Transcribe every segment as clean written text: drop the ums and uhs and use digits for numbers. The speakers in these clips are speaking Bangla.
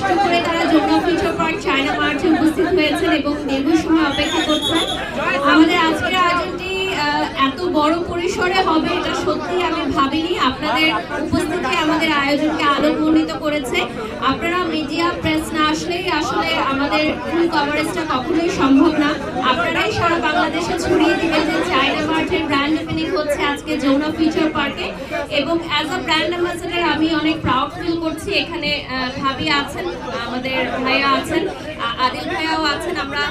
কষ্ট করে তারা যমুনা ফিউচার পার্ক চায়না মার্চে উপস্থিত হয়েছেন এবং দীর্ঘ সময় অপেক্ষা করছেন। আমাদের আজকের আয়োজনটি এত বড় পরিসরে হবে এটা সত্যি আমি ভাবিনি। আপনাদের উপস্থিতি আমাদের আয়োজনকে আলোকমণ্ডিত করেছে। আপনারা মিডিয়া প্রেস না আসলেই আসলে আমাদের ফুল কভারেজটা কখনোই সম্ভব না। আপনারাই সারা বাংলাদেশে ছড়িয়ে দিবেন যে চায়না মার্চের ব্র্যান্ড ওপেনিং হচ্ছে আজকে যমুনা ফিউচার পার্কে, এবং অ্যাজ আ ব্র্যান্ড অ্যাম্বাসেডর আমি অনেক প্রাউড ফিল করছি। এখানে ভাবি আছেন, আমাদের ভাইয়া আছেন, আদিল ভাইয়াও আছেন। আমরা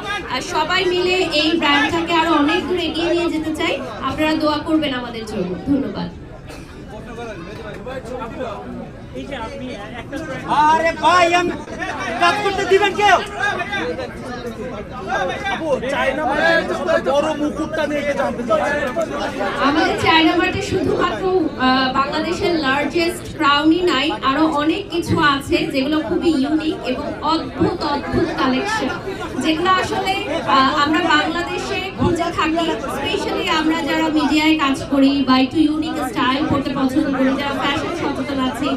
সবাই মিলে এই ব্র্যান্ডটাকে আরো অনেক দূর এগিয়ে নিয়ে যেতে চাই। আপনারা দোয়া করবেন আমাদের জন্য। ধন্যবাদ। আরে ভাই আমি কাজ করতে দিবেন কেউ? আপু চায়না মার্টের বড় মুকুটটা নিয়ে জানতে চাই। আমাদের চায়না মার্টে শুধুমাত্র বাংলাদেশের লার্জেস্ট ক্রাউনই নাই, আরো অনেক কিছু আছে যেগুলো খুবই ইউনিক এবং অদ্ভুত অদ্ভুত কালেকশন, যেগুলো আসলে আমরা বাংলাদেশে খুঁজে থাকি। স্পেশালি আমরা যারা মিডিয়ায় কাজ করি বা একটু ইউনিক স্টাইল করতে পছন্দ করি, যারা ফ্যাশন সচেতন আছে,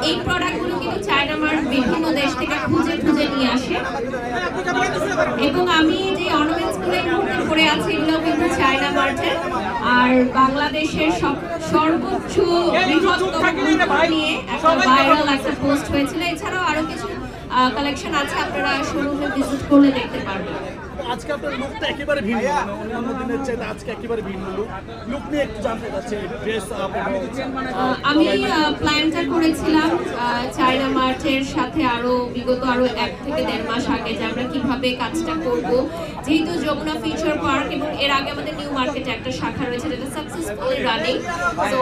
এই প্রোডাক্টগুলো কিন্তু চায়না মার্ট বিভিন্ন দেশ থেকে খুঁজে খুঁজে নিয়ে আসে। এবং আমি যে অর্নামেন্টসগুলো এই মুহূর্তে পরে আছি এগুলো কিন্তু চায়না মার্টের। আর বাংলাদেশের সর্বোচ্চ বৃহত্তম নিয়ে একটা ভাইরাল একটা পোস্ট হয়েছিল। এছাড়াও আরো কিছু কালেকশন আছে, আপনারা শোরুমে ভিজিট করলে দেখতে পারবেন। আজকে আপনার লুকটা একেবারে ভিন্ন, অন্যান্য দিনের চাইতে আজকে একেবারে ভিন্ন লুক নিয়ে একটু জানতে চাচ্ছি। ড্রেস আমি প্ল্যানটা করেছিলাম চায়না মার্টের সাথে আরো বিগত 1 থেকে 1.5 মাস আগে যে আমরা কিভাবে কাজটা করব। যেহেতু যমুনা ফিউচার পার্ক এবং এর আগে আমাদের নিউ মার্কেটে একটা শাখা রয়েছে যেটা সাকসেসফুলি রানিং, তো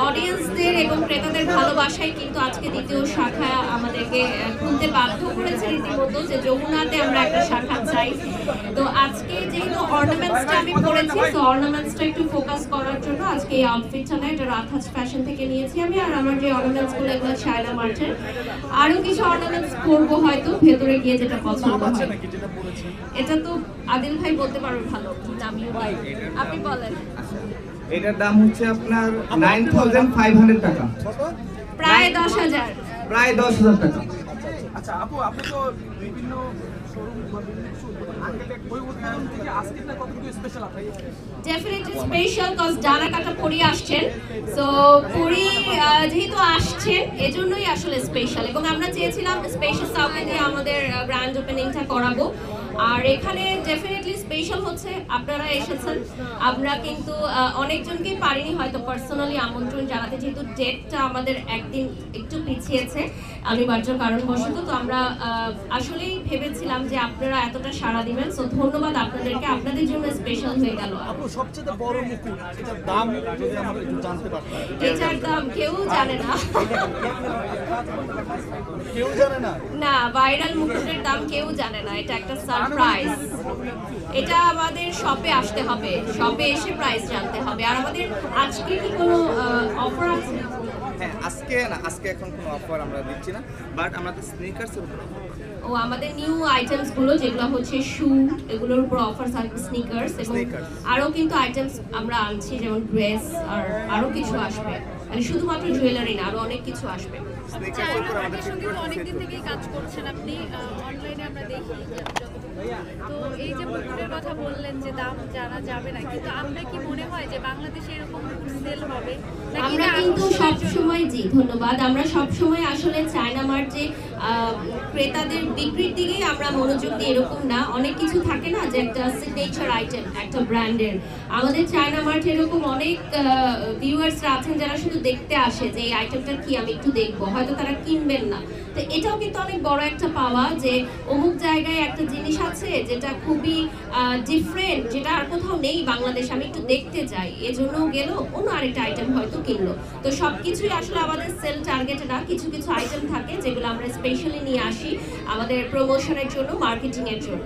অডিয়েন্সদের এবং ক্রেতাদের ভালোবাসায় কিন্তু আজকে দ্বিতীয় শাখা আমাদেরকে খুলতে বাধ্য করেছে রীতিমতো যে যমুনাতে আমরা একটা শাখা চাই। তো আজকে যেহেতু অর্নামেন্টসটা আমি করেছি, তো অর্নামেন্টসটা একটু ফোকাস করার জন্য আজকে এই আউটফিটটা না, এটা রাতহাজ ফ্যাশন থেকে নিয়েছি আমি। আর আমার যে অর্নামেন্টসগুলো এগুলো চায়না মার্টের। আরো কিছু অর্নামেন্টস করবো হয়তো ভেতরে গিয়ে, যেটা পছন্দ হয়। এটা তো আদিল ভাই বলতে পারবে ভালো, আপনি বলেন। এটার দাম হচ্ছে আপনার 9500 টাকা, প্রায় 10,000 টাকা। আচ্ছা আপু, আপনি তো বিভিন্ন শোরুম বা বিভিন্ন ওই উৎপাদন থেকে আজকেরটা কতটুকু স্পেশাল আপনার? ডেফিনেটলি স্পেশাল, কজ ডানা কাটা পরি আসছেন। সো পরি যেহেতু আসছেন এজন্যই আসলে স্পেশাল, এবং আমরা চেয়েছিলাম স্পেশাল সাউথে দিয়ে আমাদের গ্র্যান্ড ওপেনিংটা করাবো। আর এখানে ডেফিনেটলি স্পেশাল হচ্ছে আপনারা এসেছেন। আমরা কিন্তু অনেকজনকেই পারিনি হয়তো পার্সোনালি আমন্ত্রণ জানাতে, যেহেতু ডেটটা আমাদের একদিন একটু পিছিয়েছে অনিবার্য কারণবশত। তো আমরা আসলেই ভেবেছিলাম যে আপনারা এতটা সাড়া দিবেন। সো ধন্যবাদ আপনাদেরকে, আপনাদের জন্য স্পেশাল হয়ে গেল। আপু সবচেয়ে বড় মুকুট, এটার দাম যদি আমরা একটু জানতে পারতাম। এটার দাম কেউ জানে না। কেউ জানে না? না, ভাইরাল মুকুটের দাম কেউ জানে না, এটা একটা সারপ্রাইজ। এটা আমাদের শপে আসতে হবে, শপে এসে প্রাইস জানতে হবে। আর আমাদের আজকে কি কোনো অফার আছে? হ্যাঁ, আজকে এখন কোনো অফার আমরা দিচ্ছি না, বাট আমাদের স্নিকার্সের উপর। আমাদের নিউ আইটেমস গুলো যেগুলো হচ্ছে শু, এগুলোর উপর অফার থাকবে, স্নিকার্স, এবং আরো কিন্তু আইটেমস আমরা আনছি, যেমন ড্রেস আর আরো কিছু আসবে। মানে শুধুমাত্র জুয়েলারি না, আরো অনেক কিছু আসবে। অনেকদিন থেকেই কাজ করছেন আপনি, অনলাইনে আমরা দেখি। তো এই যে মুকুটের কথা বললেন যে দাম জানা যাবে না, কিন্তু আমরা কি মনে হয় যে বাংলাদেশে এরকম সেল হবে? আমরা কিন্তু সবসময়, জি ধন্যবাদ, আমরা সবসময় আসলে চায়না মার্ট যে ক্রেতাদের বিক্রির দিকেই আমরা মনোযোগ দিই এরকম না। অনেক কিছু থাকে না যে একটা সিগনেচার আইটেম একটা ব্র্যান্ডের। আমাদের চায়না মার্ট এরকম অনেক ভিউয়ার্সরা আছেন যারা শুধু দেখতে আসে যে এই আইটেমটা কি, আমি একটু দেখবো, হয়তো তারা কিনবেন না। তো এটাও কিন্তু অনেক বড় একটা পাওয়া যে অমুক জায়গায় একটা জিনিস আছে যেটা খুবই ডিফারেন্ট, যেটা আর কোথাও নেই বাংলাদেশ, আমি একটু দেখতে চাই, এজন্য গেল অন্য আরেকটা আইটেম হয়তো কিনলো। তো সবকিছুই আসলে আমাদের সেল টার্গেট না, কিছু কিছু আইটেম থাকে যেগুলো আমরা স্পেশালি নিয়ে আসি আমাদের প্রমোশনের জন্য, মার্কেটিং এর জন্য।